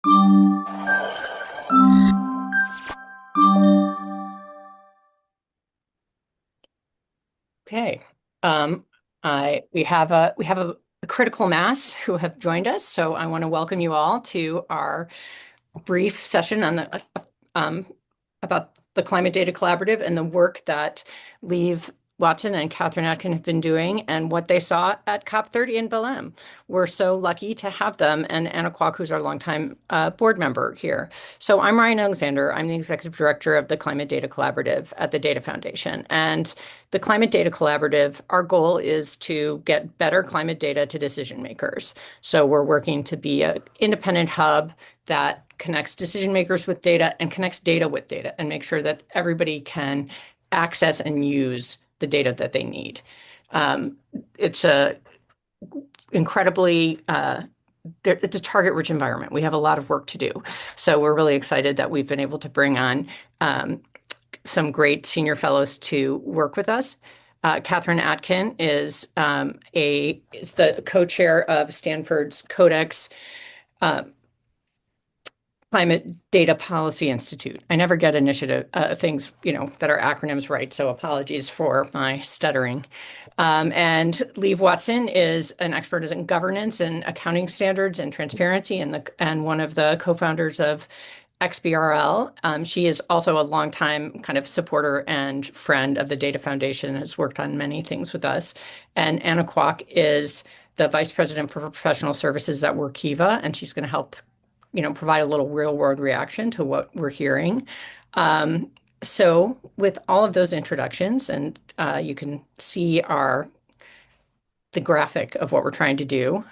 Okay. Um, we have a critical mass who have joined us, so I want to welcome you all to our brief session on the um, about the Climate Data Collaborative and the work that Liv Watson and Catherine Atkin have been doing and what they saw at COP30 in Belém. We're so lucky to have them, and Anna Kwok, who's our longtime board member here. So I'm Ryan Alexander. I'm the executive director of the Climate Data Collaborative at the Data Foundation. And the Climate Data Collaborative, our goal is to get better climate data to decision makers. So we're working to be an independent hub that connects decision makers with data and connects data with data and make sure that everybody can access and use the data that they need. It's a incredibly it's a target-rich environment. We have a lot of work to do. So we're really excited that we've been able to bring on some great senior fellows to work with us. Catherine Atkin is the co-chair of Stanford's Codex Climate Data Policy Institute. I never get initiative things, that are acronyms right, so apologies for my stuttering. And Liv Watson is an expert in governance and accounting standards and transparency, and one of the co-founders of XBRL. She is also a longtime kind of supporter and friend of the Data Foundation, has worked on many things with us. And Anna Kwok is the vice president for professional services at Workiva, and she's going to help provide a little real world reaction to what we're hearing. So with all of those introductions, and you can see the graphic of what we're trying to do,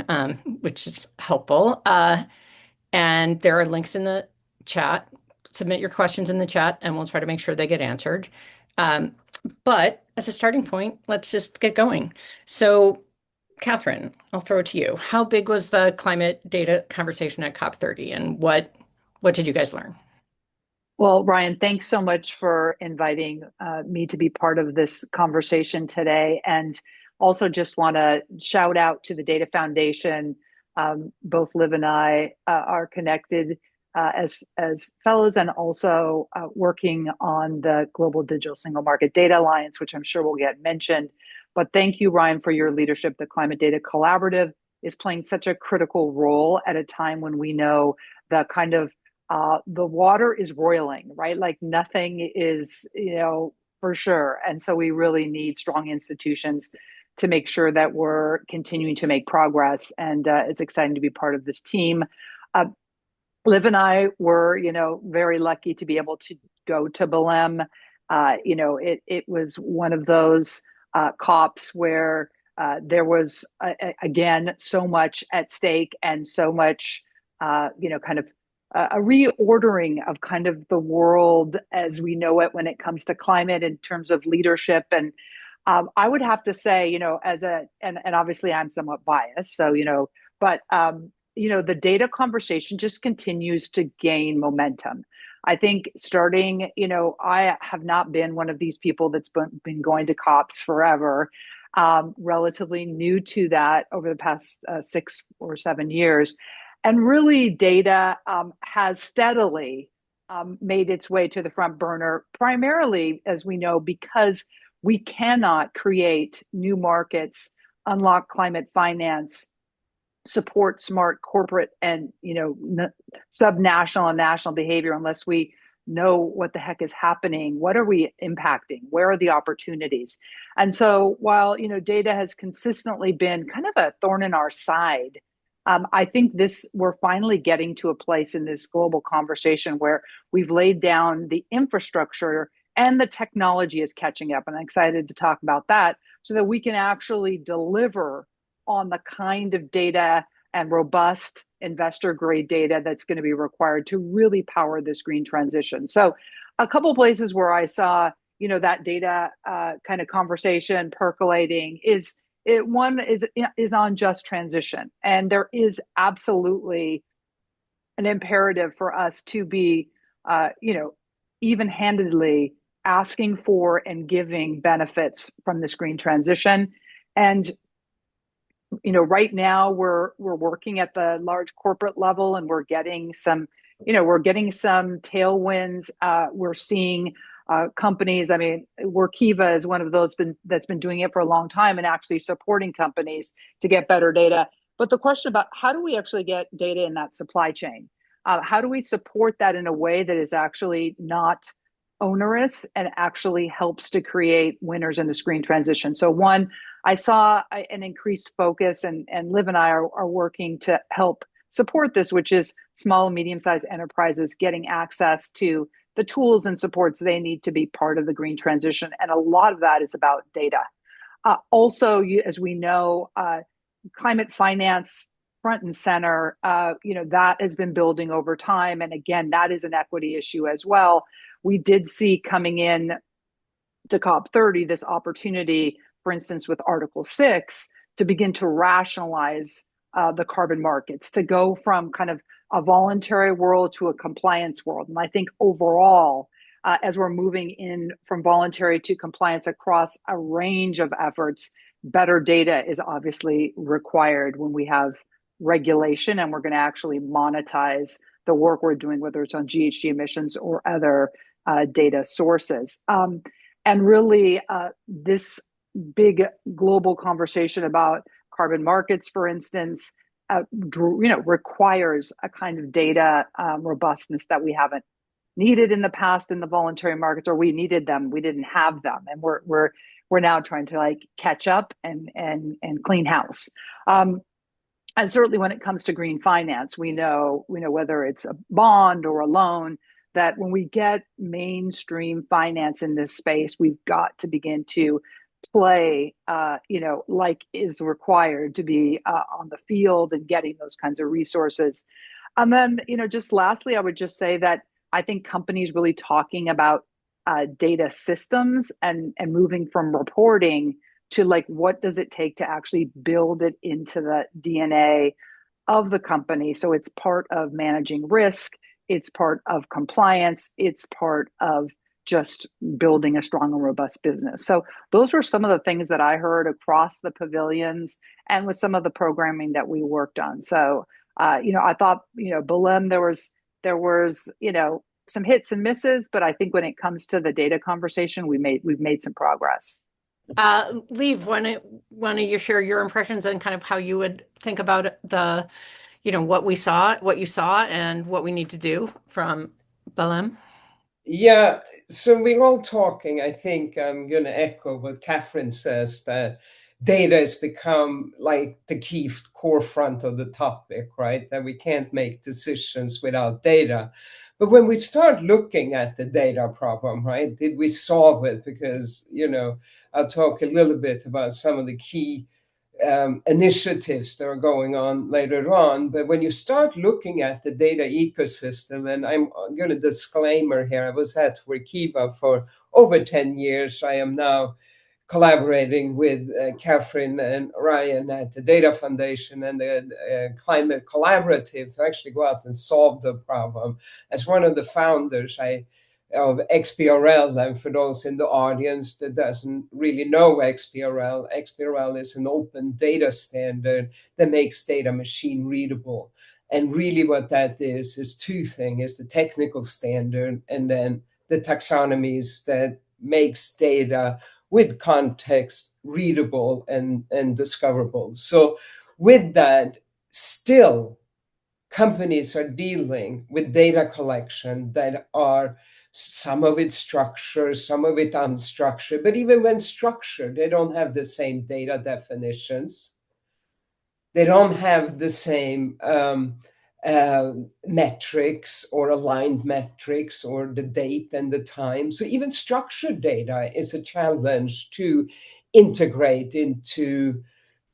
which is helpful. And there are links in the chat. Submit your questions in the chat, and we'll try to make sure they get answered. But as a starting point, let's just get going. So Catherine, I'll throw it to you. How big was the climate data conversation at COP30 and what did you guys learn? Well, Ryan, thanks so much for inviting me to be part of this conversation today. And also just want to shout out to the Data Foundation. Both Liv and I are connected as fellows and also working on the Global Digital Single Market Data Alliance, which I'm sure will get mentioned. But thank you, Ryan, for your leadership. The Climate Data Collaborative is playing such a critical role at a time when we know the kind of the water is roiling, right? Like nothing is, for sure. And so we really need strong institutions to make sure that we're continuing to make progress. And it's exciting to be part of this team. Liv and I were, very lucky to be able to go to Belém. It was one of those COPs where there was, again, so much at stake and so much, kind of a reordering of kind of the world as we know it when it comes to climate in terms of leadership. And I would have to say, and obviously I'm somewhat biased, so, but, the data conversation just continues to gain momentum. I think starting, I have not been one of these people that's been going to COPs forever, relatively new to that over the past 6 or 7 years. And really, data has steadily made its way to the front burner, primarily, as we know, because we cannot create new markets, unlock climate finance, support smart corporate and subnational and national behavior unless we know what the heck is happening. What are we impacting? Where are the opportunities? And so while data has consistently been kind of a thorn in our side, I think we're finally getting to a place in this global conversation where we've laid down the infrastructure and the technology is catching up. And I'm excited to talk about that so that we can actually deliver on the kind of data and robust investor grade data that's going to be required to really power this green transition. So a couple of places where I saw, that data kind of conversation percolating one is on just transition. And there is absolutely an imperative for us to be, even-handedly asking for and giving benefits from this green transition. And Right now we're working at the large corporate level, and we're getting some, tailwinds. We're seeing companies. I mean, Workiva is one of those that's been doing it for a long time and actually supporting companies to get better data. But the question about how do we actually get data in that supply chain? How do we support that in a way that is actually not onerous and actually helps to create winners in the screen transition? So one, I saw an increased focus, and Liv and I are working to help support this, which is small and medium-sized enterprises getting access to the tools and supports they need to be part of the green transition. And a lot of that is about data. Also, as we know, climate finance front and center, that has been building over time. And again, that is an equity issue as well. We did see coming in to COP30 this opportunity, for instance, with Article 6, to begin to rationalize the carbon markets, to go from kind of a voluntary world to a compliance world. And I think overall, as we're moving in from voluntary to compliance across a range of efforts, better data is obviously required when we have regulation and we're going to actually monetize the work we're doing, whether it's on GHG emissions or other data sources. And really, this big global conversation about carbon markets, for instance, requires a kind of data robustness that we haven't needed in the past in the voluntary markets, or we needed them, we didn't have them, and we're now trying to like catch up and clean house. And certainly, when it comes to green finance, we know whether it's a bond or a loan, that when we get mainstream finance in this space, we've got to begin to play, like is required to be on the field and getting those kinds of resources. And then, just lastly, I would just say that I think companies really talking about data systems and moving from reporting to like, what does it take to actually build it into the DNA of the company? So it's part of managing risk, it's part of compliance, it's part of just building a strong and robust business. So those were some of the things that I heard across the pavilions and with some of the programming that we worked on. So, I thought, Belém, there was, some hits and misses, but I think when it comes to the data conversation, we've made some progress. Liv, want you share your impressions and kind of how you would think about what you saw, and what we need to do from Belém? Yeah, so we're all talking. I think I'm going to echo what Catherine says, that data has become like the key core front of the topic, right? That we can't make decisions without data. But when we start looking at the data problem, right, did we solve it? Because, I'll talk a little bit about some of the key initiatives that are going on later on. But when you start looking at the data ecosystem, and I'm going to disclaimer here, I was at Workiva for over 10 years. I am now collaborating with Catherine and Ryan at the Data Foundation and the Climate Collaborative to actually go out and solve the problem. As one of the founders, of XBRL, and for those in the audience that doesn't really know XBRL is an open data standard that makes data machine readable. And really what that is two things, is the technical standard and then the taxonomies that makes data with context readable and discoverable. So with that, still companies are dealing with data collection that are some of it structured, some of it unstructured, but even when structured, they don't have the same data definitions. They don't have the same metrics or aligned metrics or the date and the time. So even structured data is a challenge to integrate into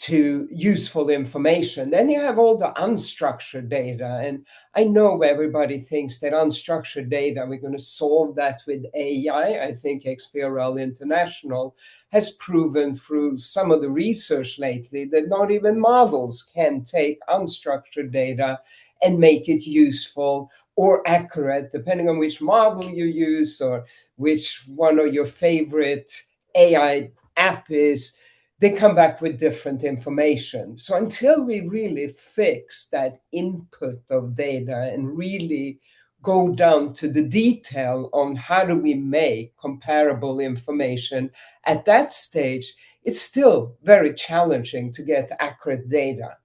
useful information. Then you have all the unstructured data. And I know everybody thinks that unstructured data, we're going to solve that with AI. I think XBRL International has proven through some of the research lately that not even models can take unstructured data and make it useful or accurate, depending on which model you use or which one of your favorite AI app is. they come back with different information. So until we really fix that input of data and really go down to the detail on how do we make comparable information at that stage, it's still very challenging to get accurate data.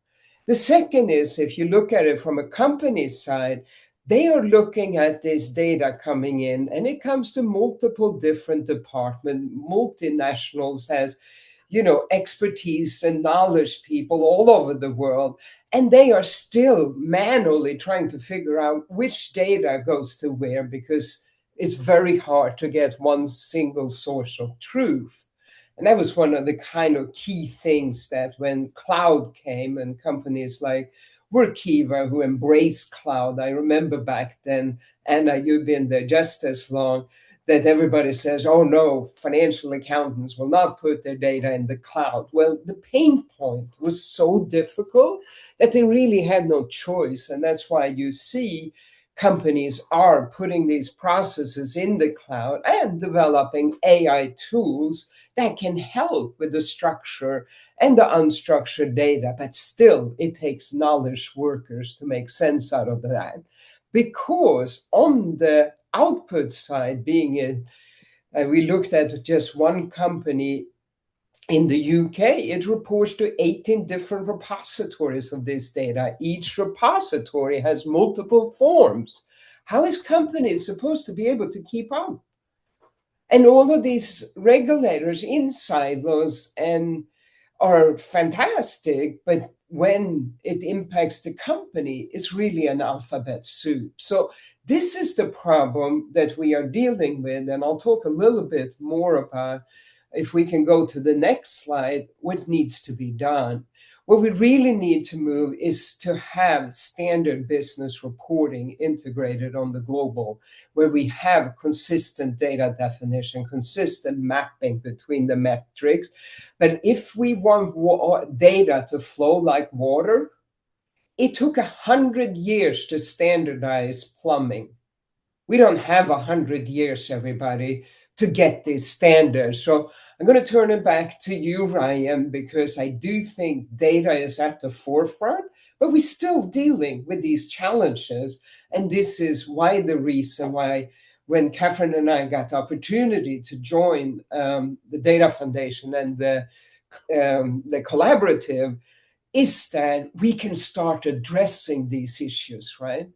The second is, if you look at it from a company side, they are looking at this data coming in, and it comes to multiple different departments, multinationals, has expertise and knowledge people all over the world, and they are still manually trying to figure out which data goes to where, because it's very hard to get one single source of truth. And that was one of the kind of key things that when cloud came and companies like Workiva who embraced cloud, I remember back then, Anna, you've been there just as long, that everybody says, oh no, financial accountants will not put their data in the cloud. Well, the pain point was so difficult that they really had no choice. And that's why you see companies are putting these processes in the cloud and developing AI tools that can help with the structure and the unstructured data. But still, it takes knowledge workers to make sense out of that. Because on the output side, we looked at just one company in the UK, it reports to 18 different repositories of this data. Each repository has multiple forms. How is companies supposed to be able to keep up? And all of these regulators in silos and are fantastic, but when it impacts the company, it's really an alphabet soup. So this is the problem that we are dealing with, and I'll talk a little bit more about, if we can go to the next slide, what needs to be done. What we really need to move is to have standard business reporting integrated on the global, where we have consistent data definition, consistent mapping between the metrics. But if we want data to flow like water, it took 100 years to standardize plumbing. We don't have 100 years, everybody, to get these standards. So I'm going to turn it back to you, Ryan, because I do think data is at the forefront, but we're still dealing with these challenges. And this is why the reason why when Catherine and I got the opportunity to join the Data Foundation and the collaborative, is that we can start addressing these issues, right?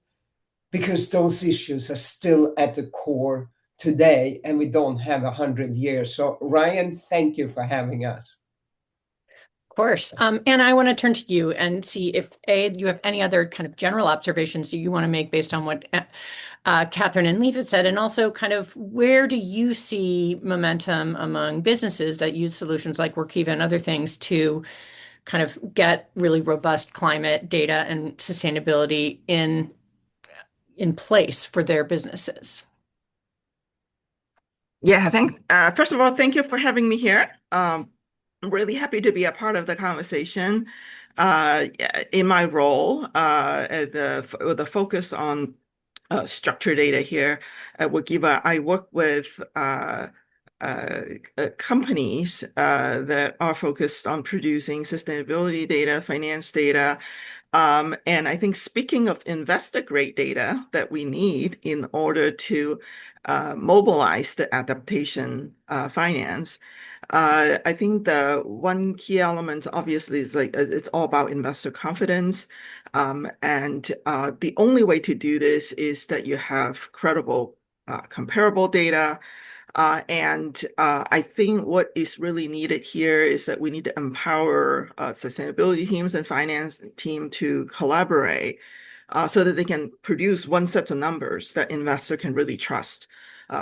Because those issues are still at the core today, and we don't have 100 years. So, Ryan, thank you for having us. Of course. Anna, I want to turn to you and see if you have any other kind of general observations you want to make based on what Catherine and Liv said, and also kind of where do you see momentum among businesses that use solutions like Workiva and other things to kind of get really robust climate data and sustainability in place for their businesses? Yeah, first of all, thank you for having me here. I'm really happy to be a part of the conversation. In my role, with the focus on structured data here at Workiva, I work with companies that are focused on producing sustainability data, finance data, and I think speaking of investor grade data that we need in order to mobilize the adaptation finance, I think the one key element obviously is like it's all about investor confidence. And the only way to do this is that you have credible, comparable data. And I think what is really needed here is that we need to empower sustainability teams and finance team to collaborate so that they can produce one set of numbers that investor can really trust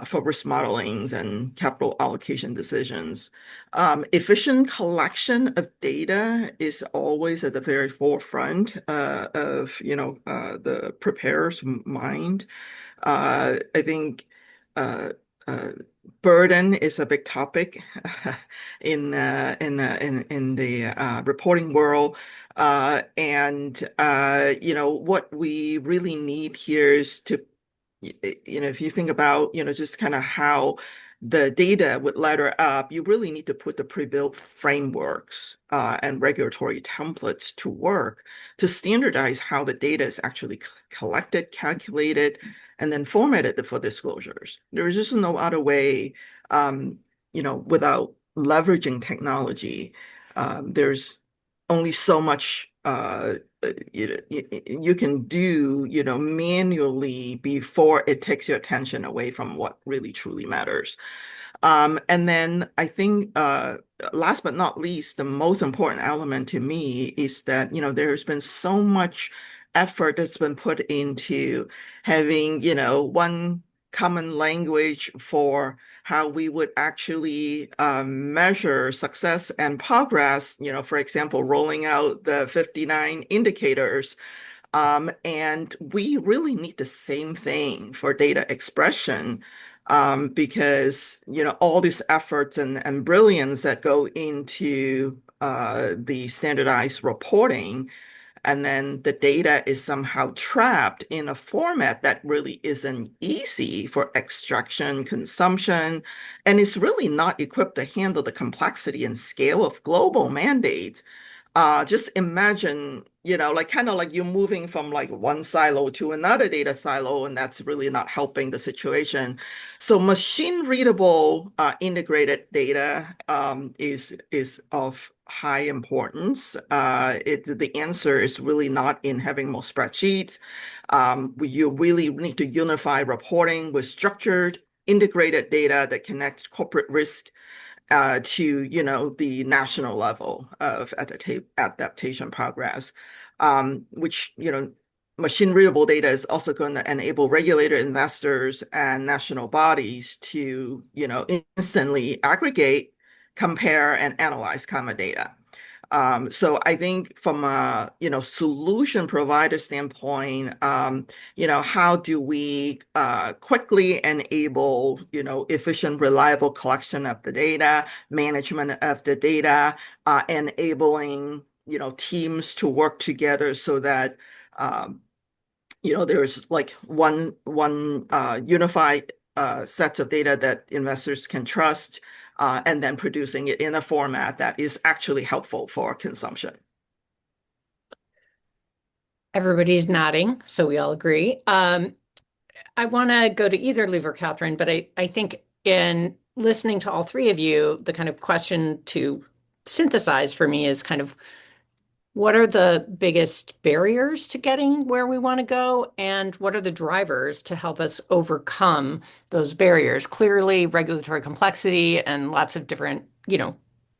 for risk modelings and capital allocation decisions. Efficient collection of data is always at the very forefront of the preparer's mind. I think burden is a big topic in the reporting world, and what we really need here is to if you think about just kind of how the data would ladder up, you really need to put the pre-built frameworks and regulatory templates to work to standardize how the data is actually collected, calculated, and then formatted for disclosures. There is just no other way, without leveraging technology. There's only so much you can do, manually before it takes your attention away from what really truly matters. And then I think, last but not least, the most important element to me is that, there's been so much effort that's been put into having, one common language for how we would actually measure success and progress, for example, rolling out the 59 indicators. And we really need the same thing for data expression, because all these efforts and brilliance that go into the standardized reporting, and then the data is somehow trapped in a format that really isn't easy for extraction, consumption, and is really not equipped to handle the complexity and scale of global mandates. Just imagine, like kind of like you're moving from like one silo to another data silo, and that's really not helping the situation. So machine readable integrated data is of high importance. The answer is really not in having more spreadsheets. You really need to unify reporting with structured, integrated data that connects corporate risk to the national level of adaptation progress, which machine readable data is also going to enable regulator investors and national bodies to instantly aggregate, compare, and analyze common data. So I think from a solution provider standpoint, how do we quickly enable efficient, reliable collection of the data, management of the data, enabling teams to work together so that there's like one unified set of data that investors can trust, and then producing it in a format that is actually helpful for consumption. Everybody's nodding, so we all agree. I want to go to either Liv or Catherine, but I think in listening to all three of you, the kind of question to synthesize for me is kind of what are the biggest barriers to getting where we want to go, and what are the drivers to help us overcome those barriers? Clearly, regulatory complexity and lots of different,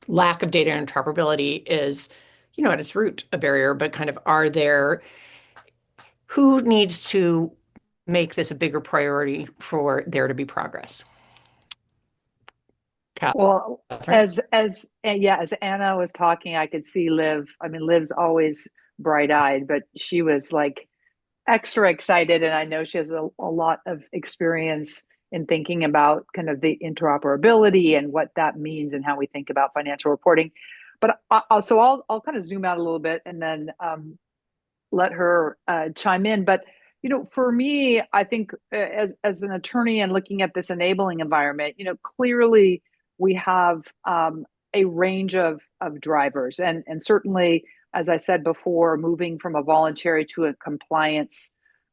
lack of data interoperability is, at its root a barrier, but kind of who needs to make this a bigger priority for there to be progress? Well, Catherine? as Anna was talking, I could see Liv. I mean, Liv's always bright-eyed, but she was like extra excited, and I know she has a lot of experience in thinking about kind of the interoperability and what that means and how we think about financial reporting. But I'll kind of zoom out a little bit and then let her chime in. But for me, I think as an attorney and looking at this enabling environment, clearly we have a range of drivers, and certainly, as I said before, moving from a voluntary to a compliance,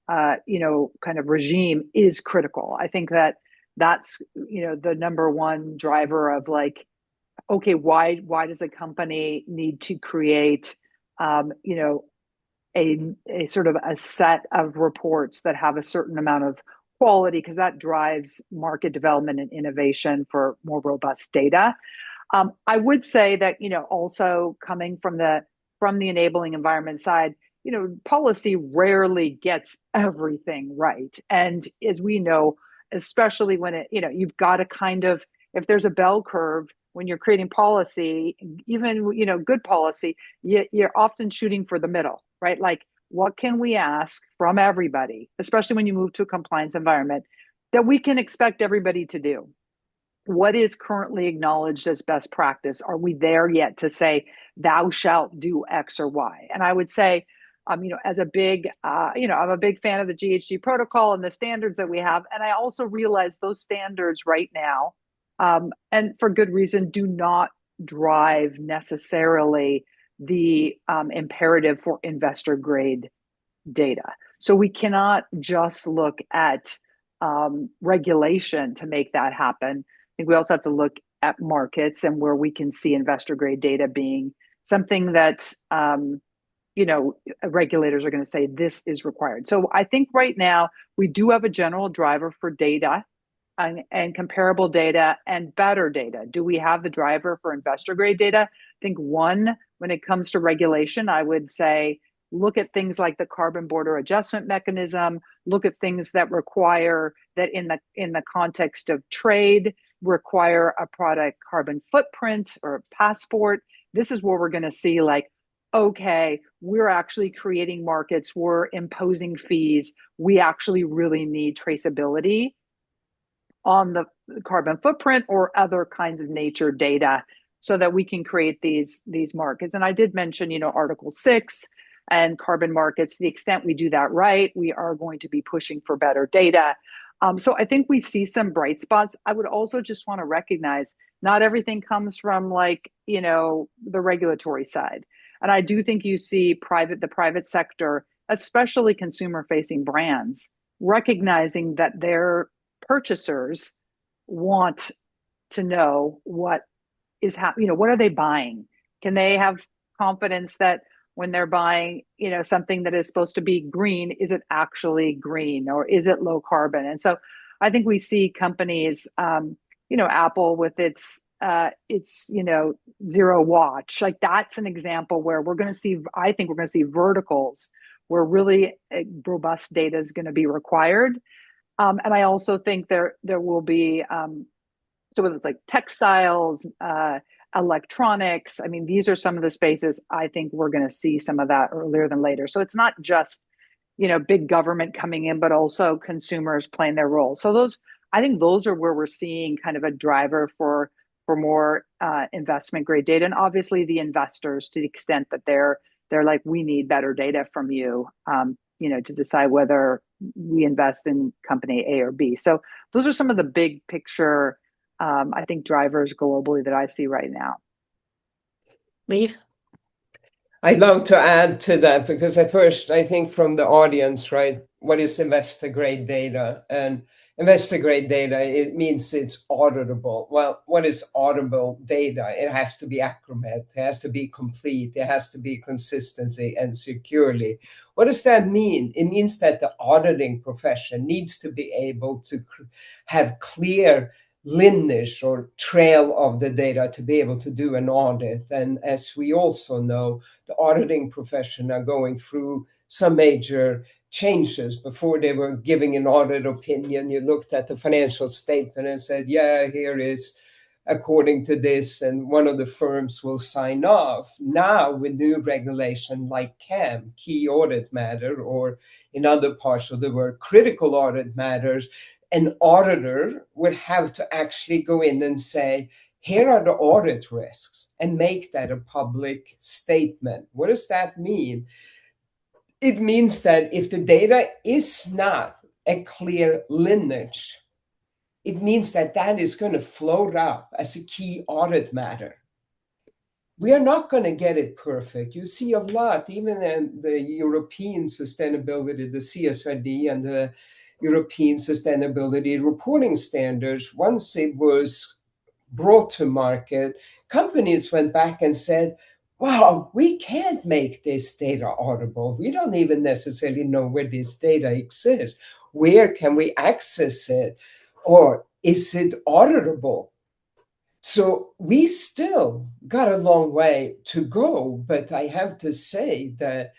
kind of regime is critical. I think that's the number one driver of like, okay, why does a company need to create, a sort of a set of reports that have a certain amount of quality, because that drives market development and innovation for more robust data. I would say that also coming from the enabling environment side, policy rarely gets everything right, and as we know, especially when you've got to kind of, if there's a bell curve when you're creating policy, even good policy, you're often shooting for the middle, right? Like, what can we ask from everybody, especially when you move to a compliance environment, that we can expect everybody to do? What is currently acknowledged as best practice? Are we there yet to say, thou shalt do X or Y? And I would say, as a big, I'm a big fan of the GHG protocol and the standards that we have. And I also realize those standards right now and for good reason, do not drive necessarily the imperative for investor grade data. So we cannot just look at regulation to make that happen. I think we also have to look at markets and where we can see investor grade data being something that regulators are going to say this is required. So I think right now we do have a general driver for data and comparable data and better data. Do we have the driver for investor grade data? I think one, when it comes to regulation, I would say look at things like the carbon border adjustment mechanism, look at things that require that in the context of trade, require a product carbon footprint or passport. This is where we're going to see like, okay, we're actually creating markets, we're imposing fees, we actually really need traceability on the carbon footprint or other kinds of nature data so that we can create these markets. And I did mention, Article 6 and carbon markets. To the extent we do that right, we are going to be pushing for better data. So I think we see some bright spots. I would also just want to recognize not everything comes from the regulatory side. And I do think you see the private sector, especially consumer facing brands, recognizing that their purchasers want to know what is happening. What are they buying? Can they have confidence that when they're buying, something that is supposed to be green, is it actually green or is it low carbon? And so I think we see companies, Apple with its zero watch, like that's an example where I think we're going to see verticals where really robust data is going to be required. And I also think there will be, so whether it's like textiles, electronics, I mean, these are some of the spaces I think we're going to see some of that earlier than later. So it's not just, big government coming in, but also consumers playing their role. So I think those are where we're seeing kind of a driver for more investment grade data. And obviously the investors, to the extent that they're like, we need better data from you, to decide whether we invest in company A or B. So those are some of the big picture, I think, drivers globally that I see right now. Liv? I'd love to add to that because at first I think from the audience, right, what is investor grade data? And investor grade data, it means it's auditable. Well, what is auditable data? It has to be accurate, it has to be complete, it has to be consistency and securely. What does that mean? It means that the auditing profession needs to be able to have clear lineage or trail of the data to be able to do an audit. And as we also know, the auditing profession are going through some major changes. Before they were giving an audit opinion, you looked at the financial statement and said, yeah, here is according to this, and one of the firms will sign off. Now with new regulation like CAM, key audit matter, or in other parts of the world, critical audit matters, an auditor would have to actually go in and say, here are the audit risks, and make that a public statement. What does that mean? It means that if the data is not a clear lineage, it means that that is going to float up as a key audit matter. We are not going to get it perfect. You see a lot, even in the European sustainability, the CSRD and the European sustainability reporting standards, once it was brought to market, companies went back and said, wow, we can't make this data auditable. We don't even necessarily know where this data exists. Where can we access it? Or is it auditable? So we still got a long way to go, but I have to say that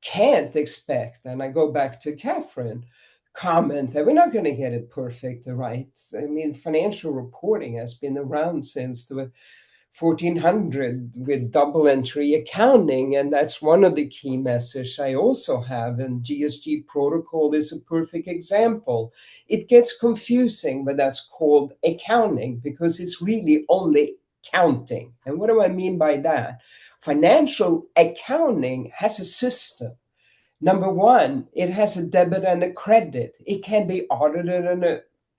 can't expect, and I go back to Catherine comment, that we're not going to get it perfect right. I mean, financial reporting has been around since the 1400 with double entry accounting, and that's one of the key messages I also have, and GSG protocol is a perfect example. It gets confusing, but that's called accounting because it's really only counting. And what do I mean by that? Financial accounting has a system. Number one, it has a debit and a credit. It can be audited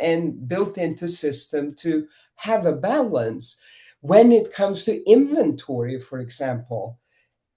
and built into system to have a balance. When it comes to inventory, for example,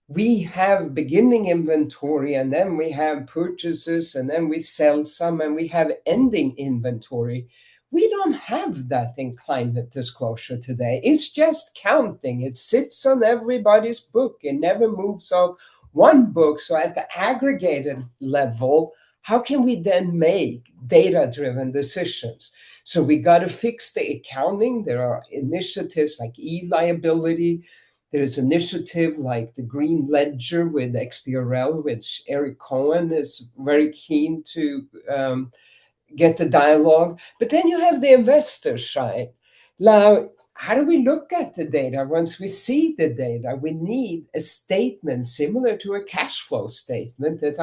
we have beginning inventory, and then we have purchases, and then we sell some, and we have ending inventory. We don't have that in climate disclosure today. It's just counting. It sits on everybody's book. It never moves off one book. So at the aggregated level, how can we then make data-driven decisions? So we got to fix the accounting. There are initiatives like e-liability. There's initiative like the Green Ledger with XBRL, which Eric Cohen is very keen to get the dialogue. But then you have the investor side. Now, how do we look at the data once we see the data? We need a statement similar to a cash flow statement that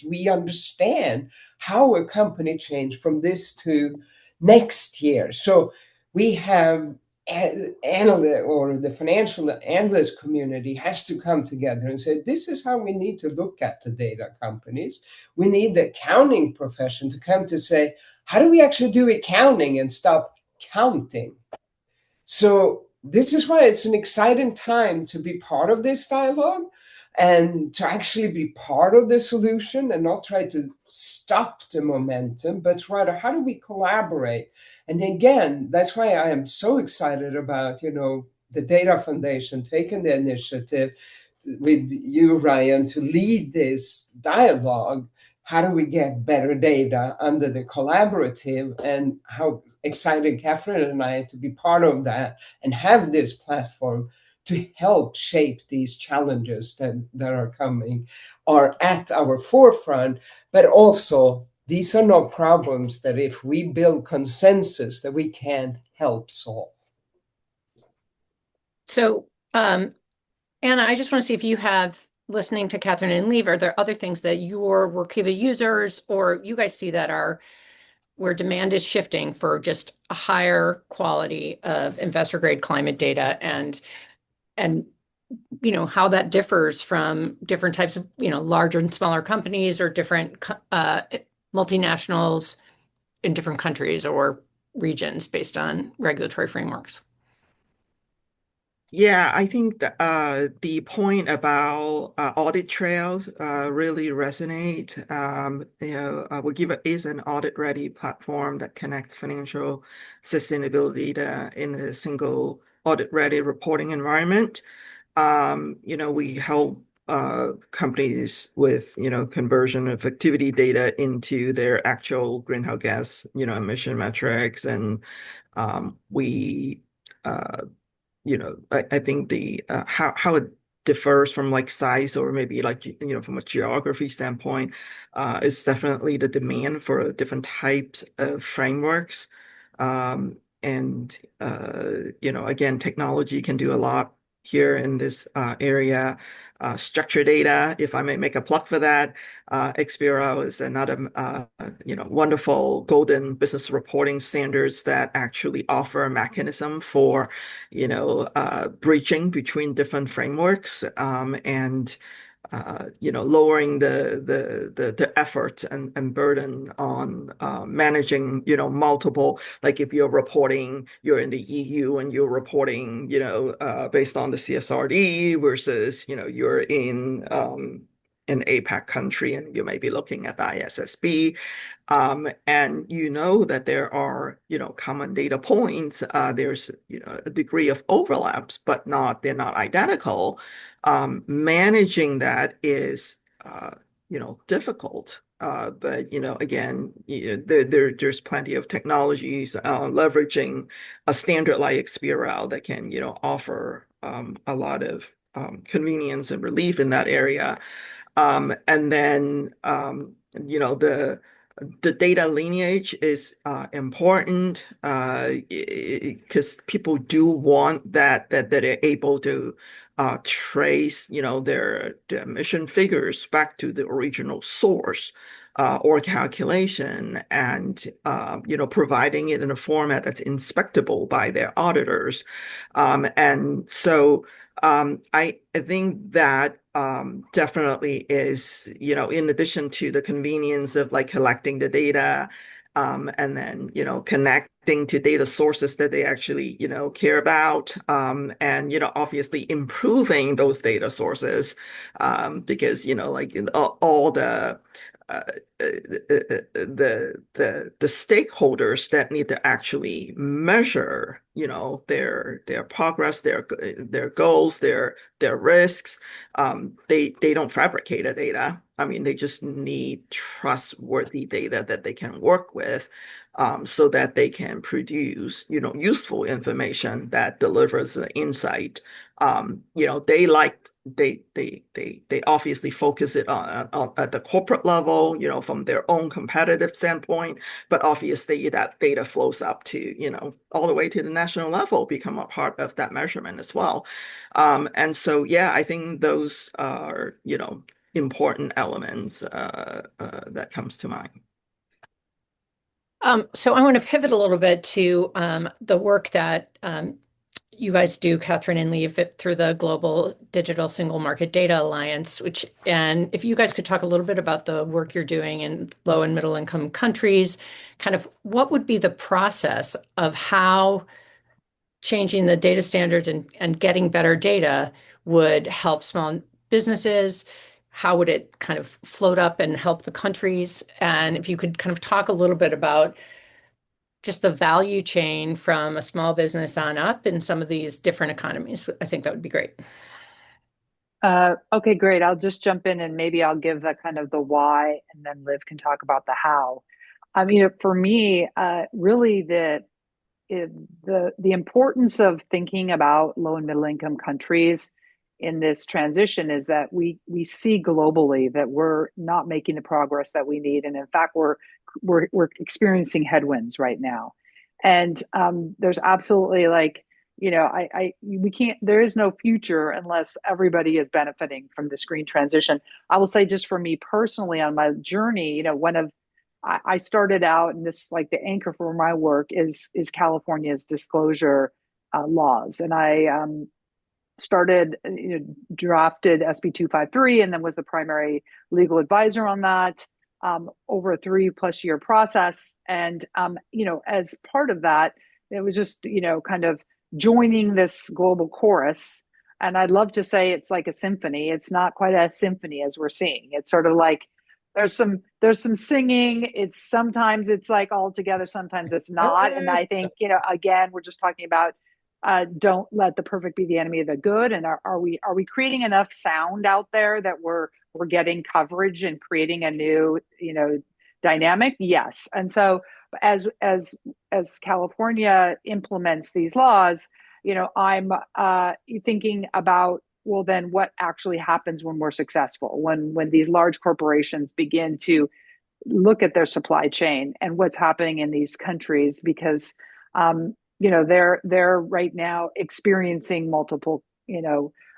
we understand how a company changed from this to next year. So we have the financial analyst community has to come together and say, this is how we need to look at the data companies. We need the accounting profession to come to say, how do we actually do accounting and stop counting? So this is why it's an exciting time to be part of this dialogue and to actually be part of the solution and not try to stop the momentum, but rather how do we collaborate? And again, that's why I am so excited about, the Data Foundation taking the initiative with you, Ryan, to lead this dialogue. How do we get better data under the collaborative, and how excited Catherine and I to be part of that and have this platform to help shape these challenges that are coming, are at our forefront, but also these are not problems that if we build consensus that we can help solve. So, Anna, I just want to see if you have, listening to Catherine and Liv, are there other things that your Workiva users or you guys see that are where demand is shifting for just a higher quality of investor grade climate data, and how that differs from different types of larger and smaller companies or different multinationals in different countries or regions based on regulatory frameworks? Yeah, I think the point about audit trails really resonate. Workiva is an audit-ready platform that connects financial sustainability data in a single audit-ready reporting environment. We help companies with, conversion of activity data into their actual greenhouse gas, emission metrics, and we I think the how it differs from like size or maybe like from a geography standpoint is definitely the demand for different types of frameworks. And again, technology can do a lot here in this area. Structured data, if I may make a plug for that, XBRL is another wonderful golden business reporting standards that actually offer a mechanism for breaching between different frameworks, and lowering the effort and burden on managing, multiple, like if you're in the EU and you're reporting, based on the CSRD versus, you're in an APAC country and you may be looking at the ISSB. And that there are, common data points. There's, a degree of overlaps, but they're not identical. Managing that is, difficult. But again, there's plenty of technologies leveraging a standard like XBRL that can, offer a lot of convenience and relief in that area. And then, the data lineage is important because people do want that they're able to trace, their emission figures back to the original source or calculation, and providing it in a format that's inspectable by their auditors. And so I think that definitely is, in addition to the convenience of like collecting the data and then, connecting to data sources that they actually, care about, and, obviously improving those data sources, because, like all uh, the stakeholders that need to actually measure, their progress, their goals, their risks, they don't fabricate the data. I mean, they just need trustworthy data that they can work with, so that they can produce, useful information that delivers the insight. They obviously focus it on at the corporate level, from their own competitive standpoint, but obviously that data flows up to, all the way to the national level, become a part of that measurement as well. And so, yeah, I think those are, important elements that comes to mind. So I want to pivot a little bit to the work that you guys do, Catherine and Liv, through the Global Digital Single Market Data Alliance, and if you guys could talk a little bit about the work you're doing in low and middle income countries, kind of what would be the process of how changing the data standards and getting better data would help small businesses? How would it kind of float up and help the countries? And if you could kind of talk a little bit about just the value chain from a small business on up in some of these different economies, I think that would be great. Okay, great. I'll just jump in and maybe I'll give the kind of the why, and then Liv can talk about the how. I mean, for me, really it, the importance of thinking about low and middle income countries in this transition is that we see globally that we're not making the progress that we need, and in fact, we're experiencing headwinds right now, and there's absolutely like I we can't. There is no future unless everybody is benefiting from this green transition. I will say, just for me personally, on my journey, one of I started out, and this like the anchor for my work is California's disclosure laws, and I started drafted SB 253, and then was the primary legal advisor on that over a 3+ year process. And as part of that, it was just kind of joining this global chorus. And I'd love to say it's like a symphony. It's not quite a symphony as we're seeing. It's sort of like there's some singing. Sometimes it's like all together, sometimes it's not. And I think, again, we're just talking about don't let the perfect be the enemy of the good. And are we creating enough sound out there that we're getting coverage and creating a new dynamic? Yes. And so as California implements these laws, I'm thinking about, well, then what actually happens when we're successful, when these large corporations begin to look at their supply chain and what's happening in these countries, because they're right now experiencing multiple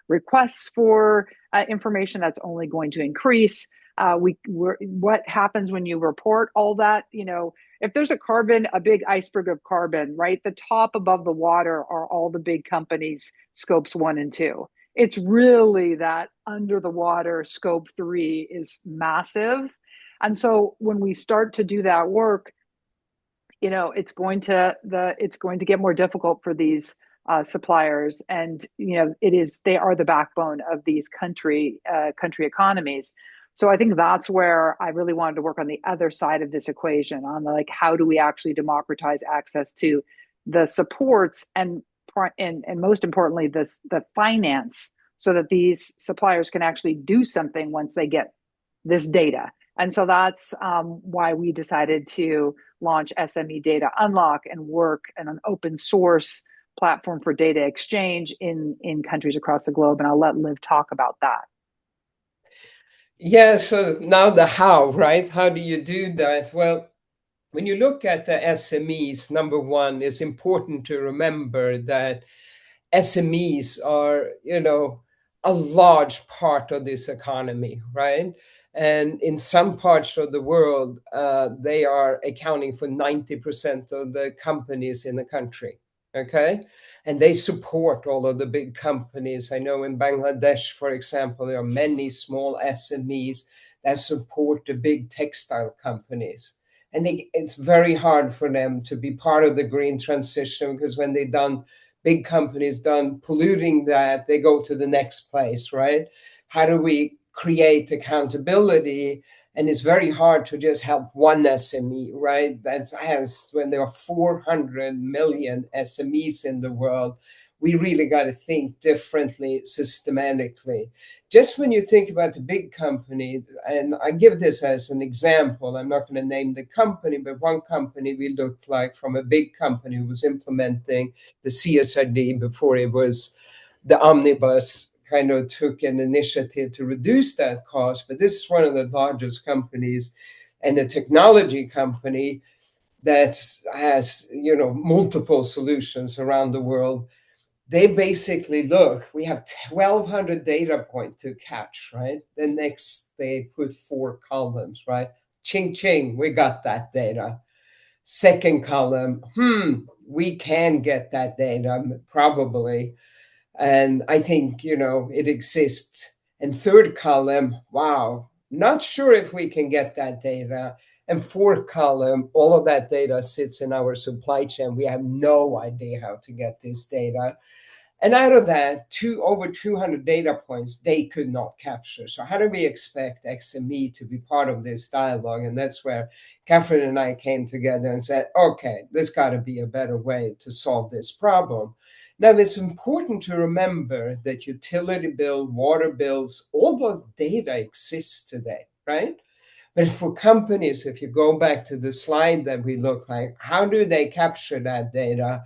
requests for information that's only going to increase. What happens when you report all that? If there's a big iceberg of carbon, right? The top above the water are all the big companies, scopes 1 and 2. It's really that under the water, scope 3 is massive. And so when we start to do that work, it's going to get more difficult for these suppliers, and they are the backbone of these country economies. So I think that's where I really wanted to work on the other side of this equation, on like how do we actually democratize access to the supports and most importantly the finance, so that these suppliers can actually do something once they get this data. And so that's why we decided to launch SME Data Unlock and work in an open source platform for data exchange in countries across the globe. And I'll let Liv talk about that. Yeah, so now the how, right? How do you do that? Well, when you look at the SMEs, number one, it's important to remember that SMEs are, a large part of this economy, right? And in some parts of the world, they are accounting for 90% of the companies in the country. Okay. And they support all of the big companies. I know in Bangladesh, for example, there are many small SMEs that support the big textile companies. And it's very hard for them to be part of the green transition, because when big companies done polluting that, they go to the next place, right? How do we create accountability? And it's very hard to just help one SME, right? That's as when there are 400 million SMEs in the world, we really got to think differently, systematically. Just when you think about the big company, and I give this as an example, I'm not going to name the company, but one company we looked like from a big company who was implementing the CSRD before it was the omnibus, kind of took an initiative to reduce that cost. But this is one of the largest companies and a technology company that has, multiple solutions around the world. They basically look, we have 1,200 data point to catch, right? The next they put 4 columns, right? Ching ching, we got that data. Second column, we can get that data probably, and I think it exists. And third column, wow, not sure if we can get that data. And fourth column, all of that data sits in our supply chain. We have no idea how to get this data. And out of that, over 200 data points they could not capture. So how do we expect XME to be part of this dialogue? And that's where Catherine and I came together and said, okay, there's got to be a better way to solve this problem. Now, it's important to remember that utility bill, water bills, all the data exists today, right? But for companies, if you go back to the slide that we look like, how do they capture that data?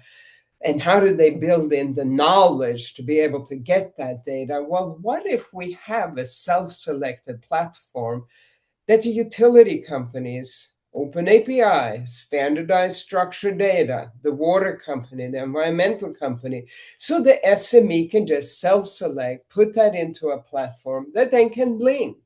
And how do they build in the knowledge to be able to get that data? Well, what if we have a self-selected platform that the utility companies, open API, standardized structured data, the water company, the environmental company, so the SME can just self-select, put that into a platform that then can link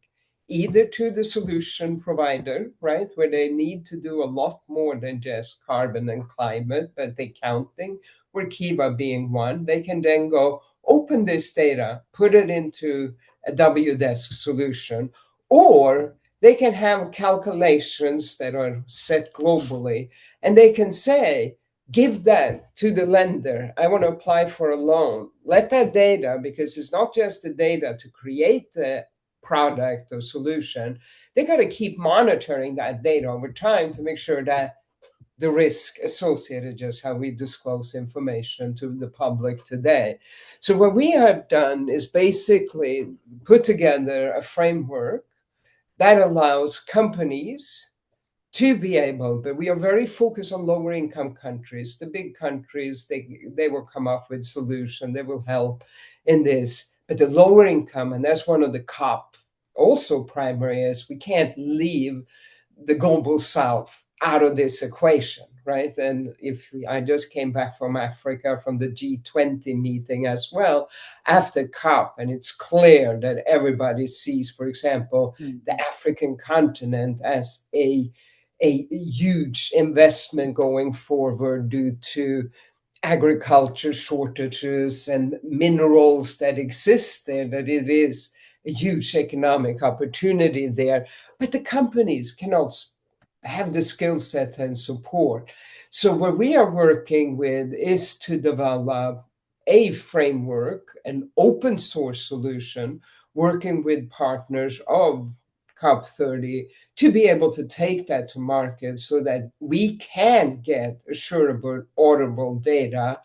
either to the solution provider, right, where they need to do a lot more than just carbon and climate, but the counting, Workiva being one. They can then go open this data, put it into a WDesk solution, or they can have calculations that are set globally, and they can say, give that to the lender. I want to apply for a loan. Let that data, because it's not just the data to create the product or solution, they got to keep monitoring that data over time to make sure that the risk associated, just how we disclose information to the public today. So what we have done is basically put together a framework that allows companies to be able, but we are very focused on lower income countries. The big countries, they will come up with solution, they will help in this. But the lower income, and that's one of the COP also primary, is we can't leave the global south out of this equation, right? And I just came back from Africa, from the G20 meeting as well, after COP, and it's clear that everybody sees, for example, the African continent as a huge investment going forward due to agriculture shortages and minerals that exist there, that it is a huge economic opportunity there. But the companies cannot have the skill set and support. So what we are working with is to develop a framework, an open source solution, working with partners of COP30 to be able to take that to market so that we can get assurable, auditable data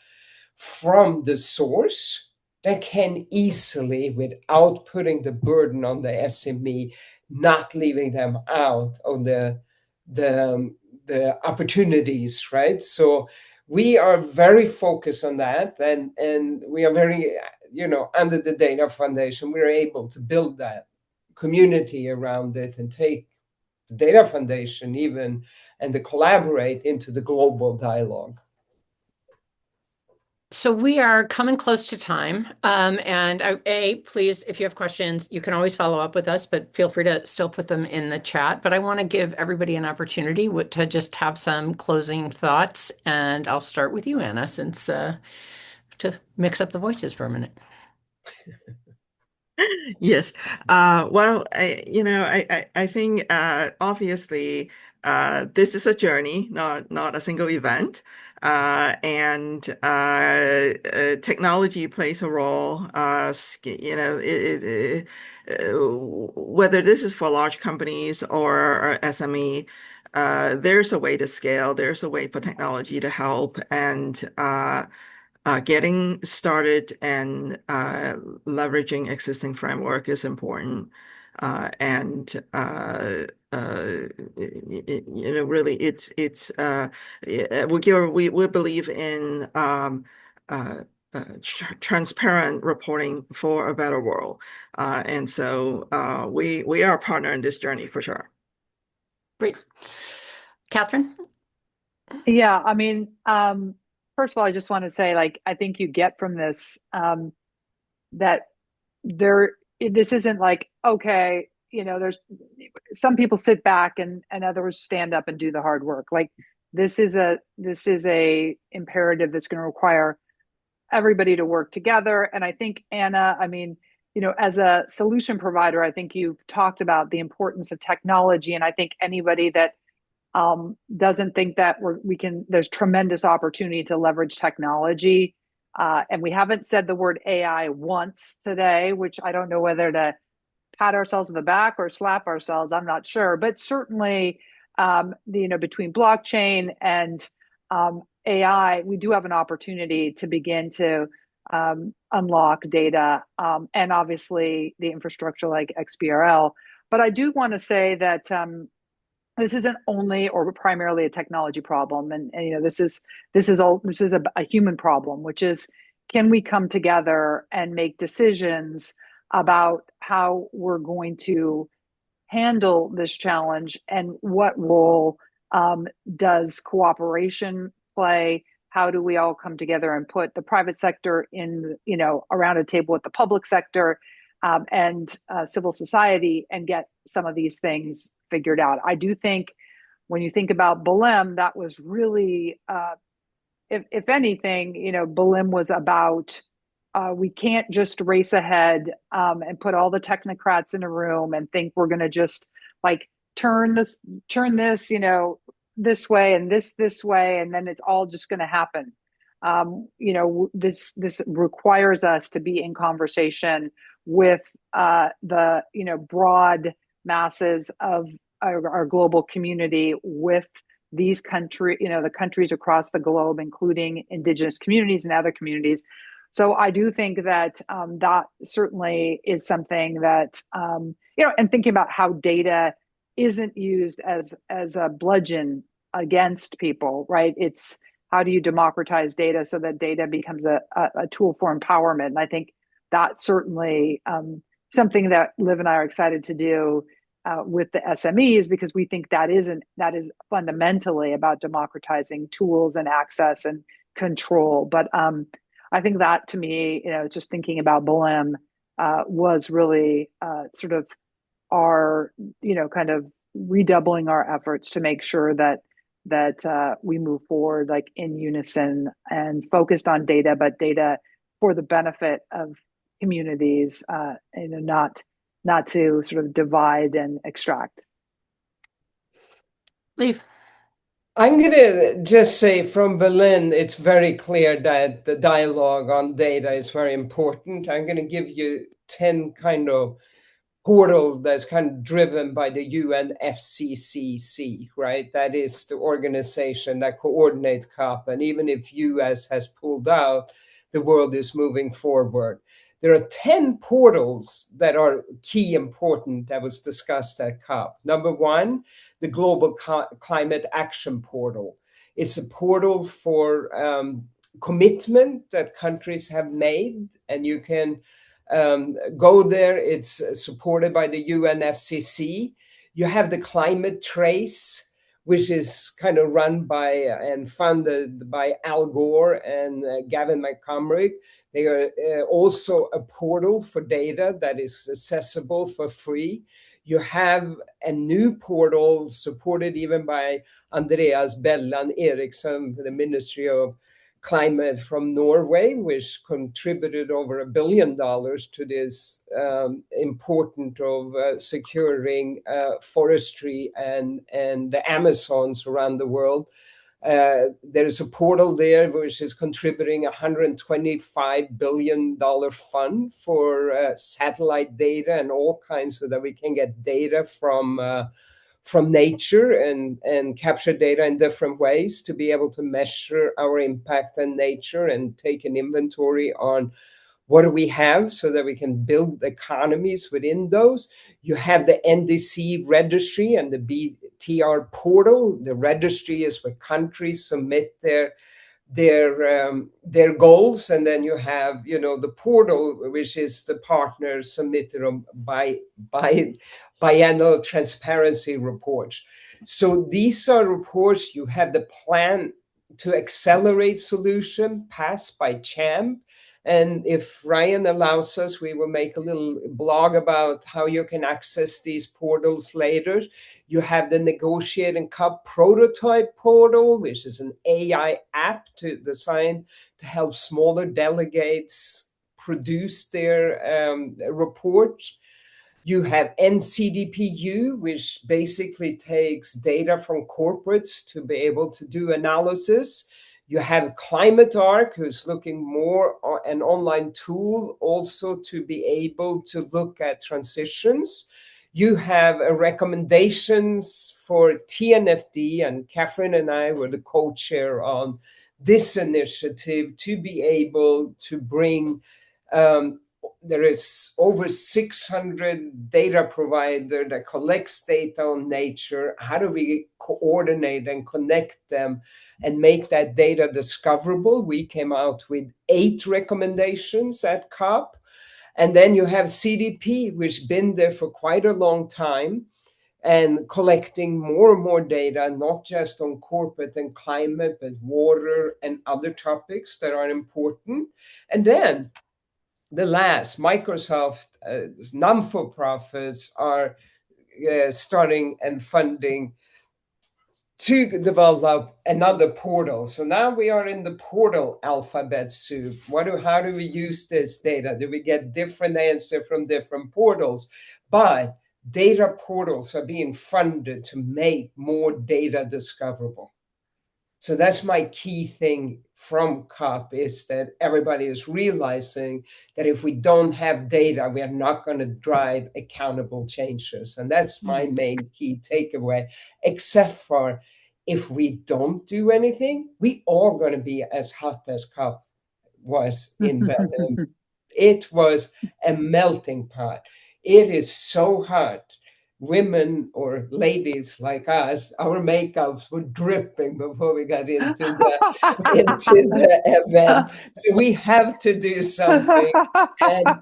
from the source that can easily, without putting the burden on the SME, not leaving them out of the opportunities, right? So we are very focused on that, and we are very, under the Data Foundation, we're able to build that community around it and take the Data Foundation even and to collaborate into the global dialogue. So we are coming close to time. Please, if you have questions, you can always follow up with us, but feel free to still put them in the chat. But I want to give everybody an opportunity to just have some closing thoughts. And I'll start with you, Anna, since to mix up the voices for a minute. Yes. Well, I think obviously This is a journey, not a single event. And technology plays a role. Whether this is for large companies or SME, there's a way to scale. There's a way for technology to help, and getting started and leveraging existing framework is important. And really, we believe in transparent reporting for a better world, and so we are a partner in this journey for sure. Great. Catherine? Yeah, I mean, first of all, I just want to say, like, I think you get from this that this isn't like, okay, there's some people sit back and others stand up and do the hard work. Like, this is a imperative that's going to require everybody to work together. And I think, Anna, I mean, as a solution provider, I think you've talked about the importance of technology. And I think anybody that doesn't think that there's tremendous opportunity to leverage technology. And we haven't said the word AI once today, which I don't know whether to pat ourselves on the back or slap ourselves. I'm not sure, but certainly, between blockchain and AI, we do have an opportunity to begin to unlock data, and obviously the infrastructure like XBRL. But I do want to say that this isn't only or primarily a technology problem, and this is a human problem, which is, can we come together and make decisions about how we're going to handle this challenge, and what role does cooperation play? How do we all come together and put the private sector in, around a table with the public sector, and civil society, and get some of these things figured out? I do think when you think about Belém, that was really, if anything, Belém was about, we can't just race ahead and put all the technocrats in a room and think we're going to just like turn this, this way and this way, and then it's all just going to happen. This requires us to be in conversation with the broad masses of our global community, with these the countries across the globe, including indigenous communities and other communities. So I do think that that certainly is something that and thinking about how data isn't used as a bludgeon against people, right? It's, how do you democratize data so that data becomes a tool for empowerment? And I think that's certainly something that Liv and I are excited to do with the SMEs, because we think that is fundamentally about democratizing tools and access and control. But I think that, to me, just thinking about Belém was really sort of our, kind of redoubling our efforts to make sure that we move forward like in unison and focused on data, but data for the benefit of communities, not to sort of divide and extract. Liv? I'm going to just say, from Berlin, it's very clear that the dialogue on data is very important. I'm going to give you 10 kind of portal that's kind of driven by the UNFCCC, right? That is the organization that coordinates COP. And even if US has pulled out, the world is moving forward. There are 10 portals that are key important that was discussed at COP. Number one, the Global Climate Action Portal. It's a portal for commitment that countries have made, and you can go there. It's supported by the UNFCCC. You have the Climate Trace, which is kind of run by and funded by Al Gore and Gavin McCormick. They are also a portal for data that is accessible for free. You have a new portal supported even by Andreas Bellan Eriksson, the Ministry of Climate from Norway, which contributed over $1 billion to this important of securing forestry and the Amazons around the world. There is a portal there which is contributing $125 billion fund for satellite data and all kinds, so that we can get data from nature and capture data in different ways to be able to measure our impact on nature and take an inventory on what do we have so that we can build economies within those. You have the NDC registry and the BTR portal. The registry is where countries submit their goals, and then you have the portal, which is the partners submitted by biannual transparency reports. So these are reports. You have the plan to accelerate solution passed by CHAMP. And if Ryan allows us, we will make a little blog about how you can access these portals later. You have the Negotiating COP prototype portal, which is an AI app designed to help smaller delegates produce their reports. You have NCDPU, which basically takes data from corporates to be able to do analysis. You have Climate Arc, who's looking more an online tool also to be able to look at transitions. You have recommendations for TNFD, and Catherine and I were the co-chair on this initiative to be able to bring there is over 600 data providers that collects data on nature. How do we coordinate and connect them and make that data discoverable? We came out with 8 recommendations at COP. And then you have CDP, which has been there for quite a long time and collecting more and more data, not just on corporate and climate, but water and other topics that are important. And then the last, Microsoft, non-for-profits are starting and funding to develop another portal. So now we are in the portal alphabet soup. How do we use this data? Do we get different answers from different portals? But data portals are being funded to make more data discoverable. So that's my key thing from COP, is that everybody is realizing that if we don't have data, we are not going to drive accountable changes. And that's my main key takeaway, except for if we don't do anything, we are going to be as hot as COP was in Belém. It was a melting pot. It is so hot. Women or ladies like us, our makeups were dripping before we got into the event. So we have to do something.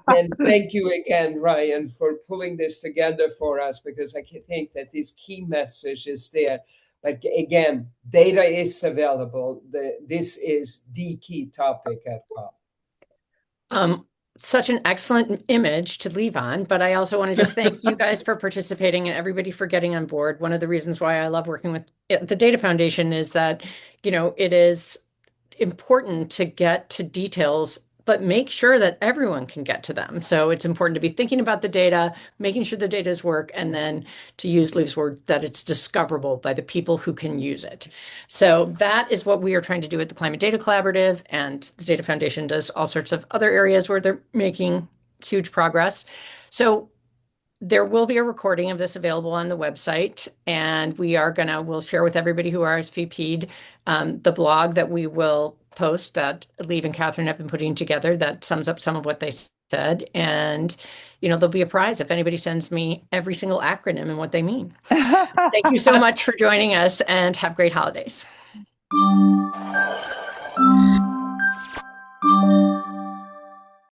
And thank you again, Ryan, for pulling this together for us, because I think that this key message is there. But again, data is available. This is the key topic at COP. Such an excellent image to leave on, but I also want to just thank you guys for participating and everybody for getting on board. One of the reasons why I love working with the Data Foundation is that, it is important to get to details, but make sure that everyone can get to them. So it's important to be thinking about the data, making sure the data work, and then, to use Liv's word, that it's discoverable by the people who can use it. So that is what we are trying to do at the Climate Data Collaborative, and the Data Foundation does all sorts of other areas where they're making huge progress. So there will be a recording of this available on the website, and we'll share with everybody who RSVP'd the blog that we will post, that Liv and Catherine have been putting together, that sums up some of what they said. And, there'll be a prize if anybody sends me every single acronym and what they mean. Thank you so much for joining us, and have great holidays.